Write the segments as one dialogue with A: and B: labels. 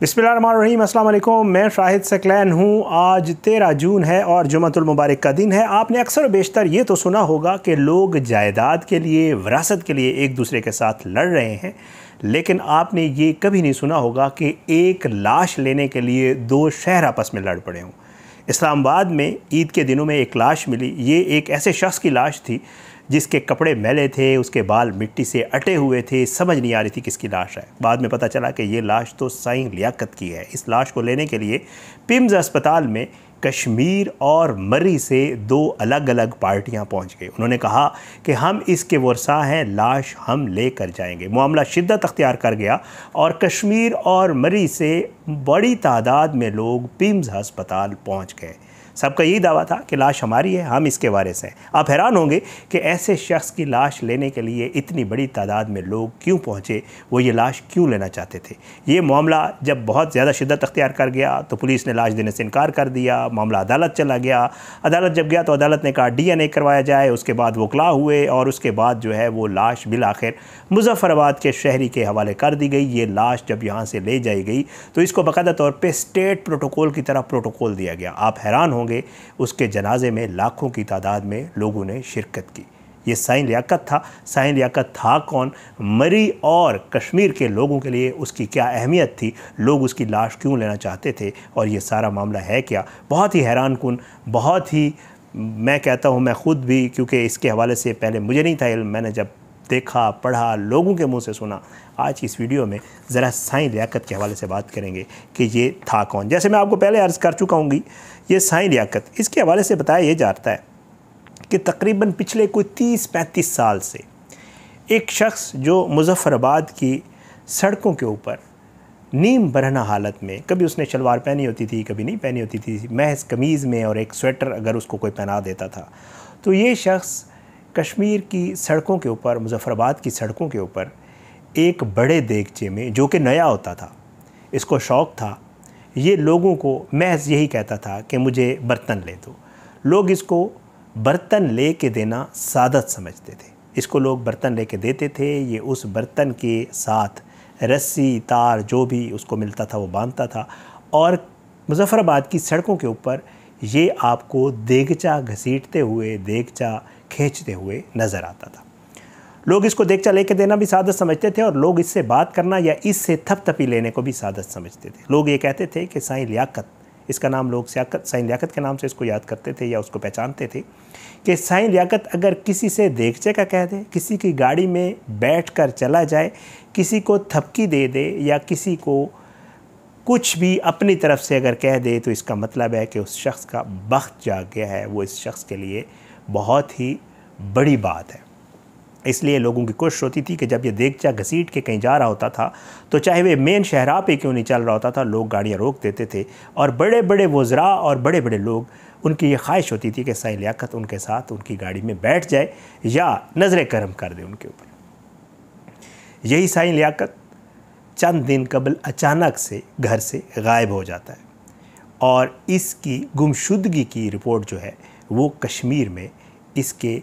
A: बिस्मिल्लाहिर्रहमानिर्रहीम, अस्सलाम वालेकुम। मैं शाहिद सकलैन हूँ। आज 13 जून है और जुम्मतुल मुबारक का दिन है। आपने अक्सर बेशतर ये तो सुना होगा कि लोग जायदाद के लिए, विरासत के लिए एक दूसरे के साथ लड़ रहे हैं, लेकिन आपने ये कभी नहीं सुना होगा कि एक लाश लेने के लिए दो शहर आपस में लड़ पड़े हों। इस्लामाबाद में ईद के दिनों में एक लाश मिली। ये एक ऐसे शख्स की लाश थी जिसके कपड़े मैले थे, उसके बाल मिट्टी से अटे हुए थे, समझ नहीं आ रही थी किसकी लाश है। बाद में पता चला कि ये लाश तो साईं लियाकत की है। इस लाश को लेने के लिए पिम्स अस्पताल में कश्मीर और मरी से दो अलग अलग पार्टियां पहुंच गई। उन्होंने कहा कि हम इसके वर्सा हैं, लाश हम लेकर जाएंगे। मामला शिद्दत अख्तियार कर गया और कश्मीर और मरी से बड़ी तादाद में लोग पिम्स अस्पताल पहुंच गए। सबका यही दावा था कि लाश हमारी है, हम इसके वारिस हैं। आप हैरान होंगे कि ऐसे शख्स की लाश लेने के लिए इतनी बड़ी तादाद में लोग क्यों पहुंचे, वो ये लाश क्यों लेना चाहते थे। ये मामला जब बहुत ज़्यादा शिद्दत अख्तियार कर गया तो पुलिस ने लाश देने से इनकार कर दिया। मामला अदालत चला गया। अदालत जब गया तो अदालत ने कहा DNA करवाया जाए। उसके बाद वकला हुए और उसके बाद जो है वो लाश बिल आखिर मुजफ्फराबाद के शहरी के हवाले कर दी गई। ये लाश जब यहाँ से ले जाई गई तो इसको बाकायदा तौर पर स्टेट प्रोटोकॉल की तरह प्रोटोकॉल दिया गया। आप हैरान होंगे, उसके जनाजे में लाखों की तादाद में लोगों ने शिरकत की। ये साईं लियाकत था। साईं लियाकत था कौन? मरी और कश्मीर के लोगों के लिए उसकी क्या अहमियत थी, लोग उसकी लाश क्यों लेना चाहते थे, और ये सारा मामला है क्या। बहुत ही हैरान कुन, बहुत ही, मैं कहता हूँ मैं ख़ुद भी, क्योंकि इसके हवाले से पहले मुझे नहीं था इल्म, मैंने जब देखा, पढ़ा, लोगों के मुंह से सुना। आज की इस वीडियो में ज़रा साईं लियाकत के हवाले से बात करेंगे कि ये था कौन। जैसे मैं आपको पहले अर्ज़ कर चुका हूँ, ये साईं लियाकत, इसके हवाले से बताया ये जाता है कि तकरीबन पिछले कोई 30-35 साल से एक शख्स जो मुजफ्फराबाद की सड़कों के ऊपर नीम बरहना हालत में, कभी उसने शलवार पहनी होती थी, कभी नहीं पहनी होती थी, महज कमीज़ में और एक स्वेटर अगर उसको कोई पहना देता था, तो ये शख्स कश्मीर की सड़कों के ऊपर, मुजफ्फराबाद की सड़कों के ऊपर एक बड़े देगचे में, जो कि नया होता था, इसको शौक़ था, ये लोगों को महज यही कहता था कि मुझे बर्तन ले दो। लोग इसको बर्तन ले के देना सादत समझते थे। इसको लोग बर्तन ले के देते थे। ये उस बर्तन के साथ रस्सी, तार, जो भी उसको मिलता था वो बांधता था और मुजफ्फराबाद की सड़कों के ऊपर ये आपको देगचा घसीटते हुए, देगचा खींचते हुए नज़र आता था। लोग इसको देगचा लेके देना भी सादत समझते थे और लोग इससे बात करना या इससे थपथपी लेने को भी सादत समझते थे। लोग ये कहते थे कि साईं लियाकत, इसका नाम लोग साईं लियाकत के नाम से इसको याद करते थे या उसको पहचानते थे कि साईं लियाकत अगर किसी से देगचे का कह दे, किसी की गाड़ी में बैठकर चला जाए, किसी को थपकी दे दे या किसी को कुछ भी अपनी तरफ से अगर कह दे, तो इसका मतलब है कि उस शख्स का बख्त जाग गया है। वो इस शख्स के लिए बहुत ही बड़ी बात है। इसलिए लोगों की कोशिश होती थी कि जब ये देगचा घसीट के कहीं जा रहा होता था, तो चाहे वे मेन शहरा पे क्यों नहीं चल रहा होता था, लोग गाड़ियाँ रोक देते थे और बड़े बड़े वज़रा और बड़े बड़े लोग, उनकी ये ख्वाहिश होती थी कि साईं लियाकत उनके साथ उनकी गाड़ी में बैठ जाए या नज़र करम कर दे उनके ऊपर। यही साईं लियाकत चंद दिन कबल अचानक से घर से गायब हो जाता है और इसकी गुमशुदगी की रिपोर्ट जो है वो कश्मीर में इसके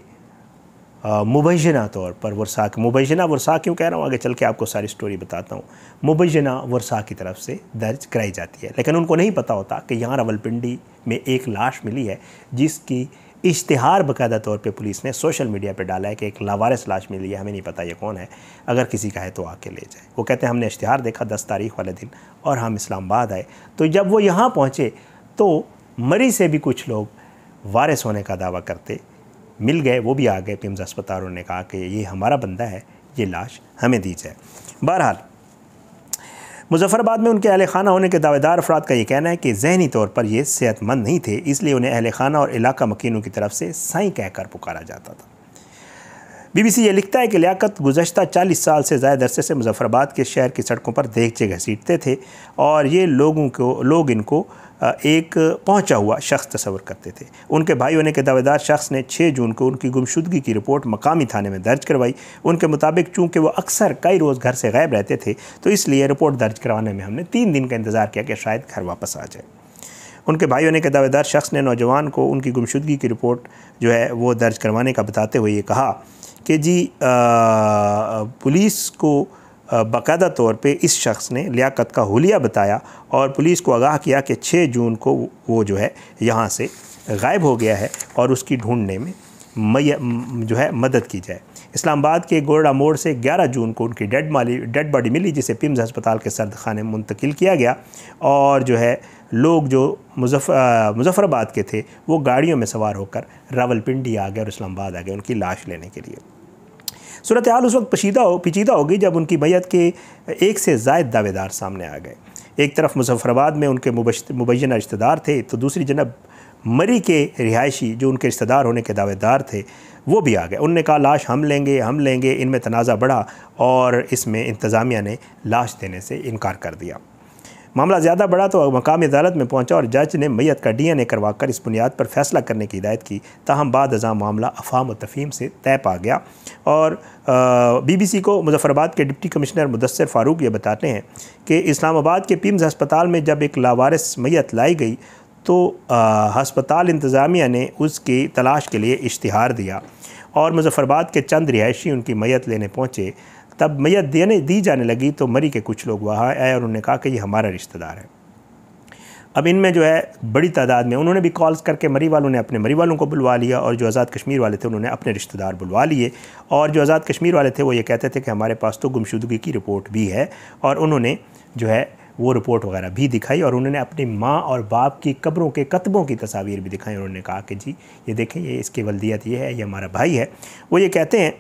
A: मुबैना तौर पर मुबैना वर्सा क्यों कह रहा हूँ, आगे चल के आपको सारी स्टोरी बताता हूँ। मुबैना वर्सा की तरफ से दर्ज कराई जाती है, लेकिन उनको नहीं पता होता कि यहाँ रावलपिंडी में एक लाश मिली है जिसकी इश्तिहार बाकायदा तौर पे पुलिस ने सोशल मीडिया पे डाला है कि एक लावारिस लाश मिली है, हमें नहीं पता ये कौन है, अगर किसी का है तो आके ले जाए। वो कहते हैं हमने इश्तिहार देखा 10 तारीख वाले दिन और हम इस्लामाबाद आए। तो जब वो यहाँ पहुँचे तो मरी से भी कुछ लोग वारिस होने का दावा करते मिल गए, वो भी आ गए पिम्स अस्पताल। उन्होंने कहा कि ये हमारा बंदा है, ये लाश हमें दी जाए। बहरहाल मुजफ्फराबाद में उनके अहल खाना होने के दावेदार अफराद का ये कहना है कि ज़हनी तौर पर ये सेहतमंद नहीं थे, इसलिए उन्हें अहल खाना और इलाका मकीनों की तरफ से साईं कहकर पुकारा जाता था। BBC ये लिखता है कि लियाकत गुज़श्ता 40 साल से ज़्यादा अरसे से मुजफ्फराबाद के शहर की सड़कों पर देगचे घसीटते थे और ये लोग इनको एक पहुंचा हुआ शख्स तस्वर करते थे। उनके भाई होने के दावेदार शख्स ने 6 जून को उनकी गुमशुदगी की रिपोर्ट मकामी थाने में दर्ज करवाई। उनके मुताबिक चूँकि वो अक्सर कई रोज़ घर से गायब रहते थे, तो इसलिए रिपोर्ट दर्ज करवाने में हमने 3 दिन का इंतज़ार किया कि शायद घर वापस आ जाए। उनके भाई होने के दावेदार शख्स ने नौजवान को उनकी गुमशुदगी की रिपोर्ट जो है वो दर्ज करवाने का बताते हुए ये कहा कि जी पुलिस को बाकायदा तौर पे इस शख्स ने लियाकत का हुलिया बताया और पुलिस को आगाह किया कि 6 जून को वो जो है यहाँ से गायब हो गया है और उसकी ढूंढने में जो है मदद की जाए। इस्लामाबाद के गोरडा मोड़ से 11 जून को उनकी डेड बॉडी मिली, जिसे पिम्स अस्पताल के सर्द खाने में मुंतकिल किया गया और जो है लोग जो मुजफ्फराबाद के थे वो गाड़ियों में सवार होकर रावलपिंडी आ गए और इस्लामाबाद आ गए उनकी लाश लेने के लिए। सूरत हाल उस वक्त पेचीदा हो गई जब उनकी मैयत के एक से ज़ायद दावेदार सामने आ गए। एक तरफ मुजफ्फराबाद में उनके मुबैना रिश्तेदार थे तो दूसरी जनब मरी के रिहायशी जो उनके रिश्तेदार होने के दावेदार थे वो भी आ गए। उनने कहा लाश हम लेंगे। इनमें तनाज़ा बढ़ा और इसमें इंतज़ामिया ने लाश देने से इनकार कर दिया। मामला ज़्यादा बढ़ा तो मकामी अदालत में पहुंचा और जज ने मैयत का DNA करवाकर इस बुनियाद पर फैसला करने की हिदायत की। ताहम बाद अज़ां मामला अफ़ाम व तफ़हीम से तय पा गया और BBC को मुजफ्फराबाद के डिप्टी कमिश्नर मुदस्सिर फ़ारूक ये बताते हैं कि इस्लामाबाद के पिम्स अस्पताल में जब एक लावारिस मैयत लाई गई तो हस्पताल इंतज़ामिया ने उसकी तलाश के लिए इश्तिहार दिया और मुजफ्फराबाद के चंद रिहायशी उनकी मैयत लेने पहुँचे। तब मैयत दी जाने लगी तो मरी के कुछ लोग वहाँ आए और उन्होंने कहा कि ये हमारा रिश्तेदार है। अब इनमें जो है बड़ी तादाद में उन्होंने भी कॉल्स करके मरी वालों ने अपने मरी वालों को बुलवा लिया और जो आज़ाद कश्मीर वाले थे उन्होंने अपने रिश्तेदार बुलवा लिए। और जो आज़ाद कश्मीर वाले थे वो ये कहते थे कि हमारे पास तो गुमशुदगी की रिपोर्ट भी है और उन्होंने जो है वो रिपोर्ट वगैरह भी दिखाई और उन्होंने अपनी माँ और बाप की कब्रों के कतबों की तस्वीर भी दिखाई। उन्होंने कहा कि जी ये देखें, ये इसकी वल्दियत ये है, ये हमारा भाई है। वो ये कहते हैं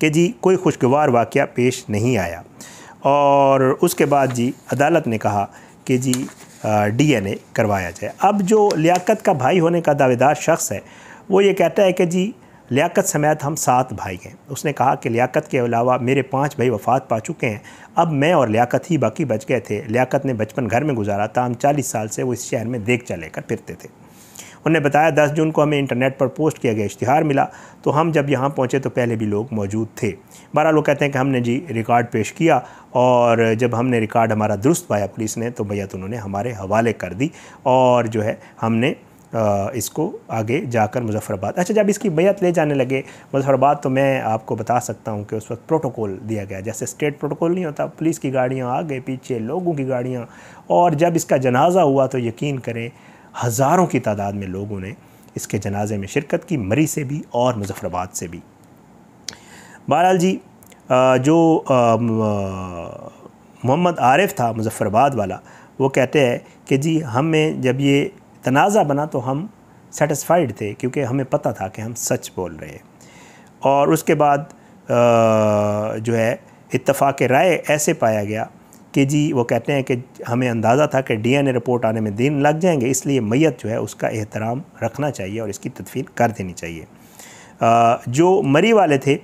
A: कि जी कोई खुशगवार वाक़या पेश नहीं आया और उसके बाद जी अदालत ने कहा कि जी DNA करवाया जाए। अब जो लियाकत का भाई होने का दावेदार शख्स है वो ये कहता है कि जी लियाकत समेत हम 7 भाई हैं। उसने कहा कि लियाकत के अलावा मेरे 5 भाई वफ़ात पा चुके हैं, अब मैं और लियाकत ही बाकी बच गए थे। लियाकत ने बचपन घर में गुजारा था, हम 40 साल से वो इस शहर में देगचा लेकर फिरते थे। उन्होंने बताया 10 जून को हमें इंटरनेट पर पोस्ट किया गया इश्तिहार मिला तो हम जब यहाँ पहुँचे तो पहले भी लोग मौजूद थे। बहरहाल वो कहते हैं कि हमने जी रिकॉर्ड पेश किया और जब हमने रिकॉर्ड हमारा दुरुस्त पाया पुलिस ने तो मैयत उन्होंने हमारे हवाले कर दी और जो है हमने इसको आगे जाकर मुजफ्फराबाद। अच्छा, जब इसकी मैयत ले जाने लगे मुजफ्फराबाद तो मैं आपको बता सकता हूँ कि उस वक्त प्रोटोकॉल दिया गया, जैसे स्टेट प्रोटोकॉल नहीं होता, पुलिस की गाड़ियाँ आगे पीछे लोगों की गाड़ियाँ। और जब इसका जनाजा हुआ तो यकीन करें हज़ारों की तादाद में लोगों ने इसके जनाजे में शिरकत की, मरी से भी और मुजफ्फराबाद से भी। बहरहाल जी जो मोहम्मद आरिफ था मुजफ्फराबाद वाला, वो कहते हैं कि जी हमें जब ये तनाज़ा बना तो हम सेटिस्फाइड थे क्योंकि हमें पता था कि हम सच बोल रहे हैं। और उसके बाद जो है इत्तफ़ाक़ राय ऐसे पाया गया कि जी वो कहते हैं कि हमें अंदाज़ा था कि DNA रिपोर्ट आने में दिन लग जाएंगे, इसलिए मैयत जो है उसका एहतराम रखना चाहिए और इसकी तदफीन कर देनी चाहिए। जो मरी वाले थे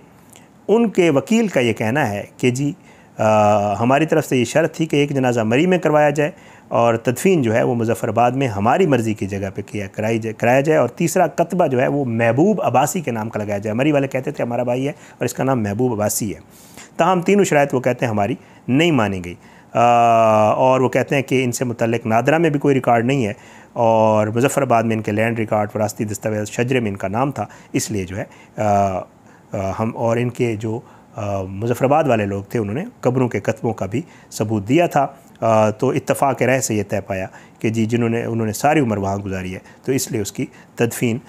A: उनके वकील का ये कहना है कि जी हमारी तरफ से ये शर्त थी कि एक जनाजा मरी में करवाया जाए और तदफीन जो है वो मुजफ्फराबाद में हमारी मर्ज़ी की जगह पे कराया जाए और तीसरा कतबा जो है वो महबूब अब्बासी के नाम का लगाया जाए। मरी वाले कहते थे हमारा भाई है और इसका नाम महबूब अब्बासी है। ताहम तीनों शराइत वो कहते हैं हमारी नहीं मानी गई और वो कहते हैं कि इनसे मुतल्लिक नादरा में भी कोई रिकॉर्ड नहीं है और मुजफ्फराबाद में इनके लैंड रिकॉर्ड वरासती दस्तावेज़ शजरे में इनका नाम था, इसलिए जो है हम और इनके जो मुजफ्फराबाद वाले लोग थे उन्होंने कब्रों के कतबों का भी सबूत दिया था। तो इत्तफ़ाक़ राय से ये तय पाया कि जी उन्होंने सारी उम्र वहाँ गुजारी है तो इसलिए उसकी तदफीन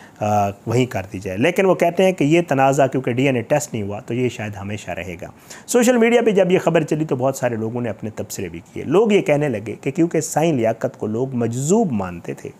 A: वहीं कर दी जाए। लेकिन वो कहते हैं कि ये तनाज़ा क्योंकि DNA टेस्ट नहीं हुआ तो ये शायद हमेशा रहेगा। सोशल मीडिया पे जब ये खबर चली तो बहुत सारे लोगों ने अपने तबसरे भी किए। लोग ये कहने लगे कि क्योंकि साईं लियाकत को लोग मजज़ूब मानते थे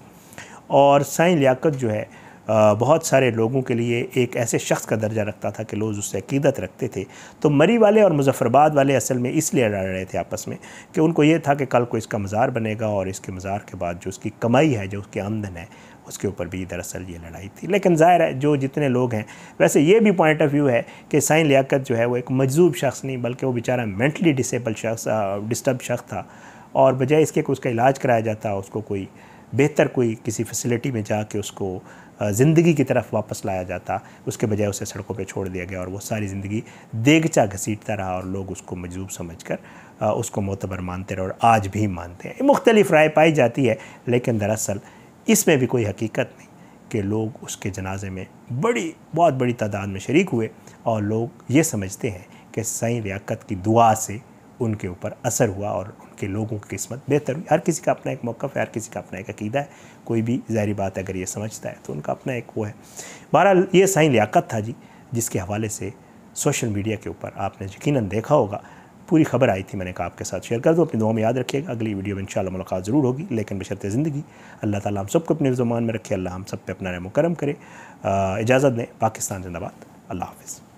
A: और साईं लियाकत जो है बहुत सारे लोगों के लिए एक ऐसे शख्स का दर्जा रखता था कि लोग उससे अकीदत रखते थे, तो मरी वाले और मुजफ्फराबाद वाले असल में इसलिए लड़ रहे थे आपस में कि उनको ये था कि कल को इसका मज़ार बनेगा और इसके मज़ार के बाद जो उसकी कमाई है, जो उसकी आमदन है, उसके ऊपर भी दरअसल ये लड़ाई थी। लेकिन ज़ाहिर है जो जितने लोग हैं, वैसे ये भी पॉइंट ऑफ व्यू है कि साईं लियाकत जो है वो एक मजज़ूब शख्स नहीं बल्कि वो बेचारा मेंटली डिस्टर्ब शख्स था और बजाय इसके कि उसका इलाज कराया जाता, उसको कोई बेहतर कोई किसी फैसिलिटी में जाके उसको ज़िंदगी की तरफ वापस लाया जाता, उसके बजाय उसे सड़कों पे छोड़ दिया गया और वो सारी ज़िंदगी देगचा घसीटता रहा और लोग उसको मजबूब समझकर उसको मोतबर मानते रहे और आज भी मानते हैं। मुख्तलिफ राय पाई जाती है लेकिन दरअसल इसमें भी कोई हकीकत नहीं कि लोग उसके जनाजे में बहुत बड़ी तादाद में शरीक हुए और लोग ये समझते हैं कि सही लियाकत की दुआ से उनके ऊपर असर हुआ और उनके लोगों की किस्मत बेहतर हुई। हर किसी का अपना एक मौक़िफ़ है, हर किसी का अपना एक अक़ीदा है। कोई भी ज़ाहिरी बात अगर ये समझता है तो उनका अपना एक वो है। बहरहाल ये सही लियाकत था जी, जिसके हवाले से सोशल मीडिया के ऊपर आपने यकीनन देखा होगा, पूरी खबर आई थी, मैंने कहा आपके साथ शेयर कर दूँ। अपनी दुआ में याद रखिएगा। अगली वीडियो में इंशाअल्लाह मुलाकात ज़रूर होगी, लेकिन बशर्ते ज़िंदगी। अल्लाह ताला हम सबको अपने ज़ुबान में रखे, अल्लाह हम सब पे अपना रहम करम करे। इजाज़त दें। पाकिस्तान जिंदाबाद। अल्लाह हाफ़िज़।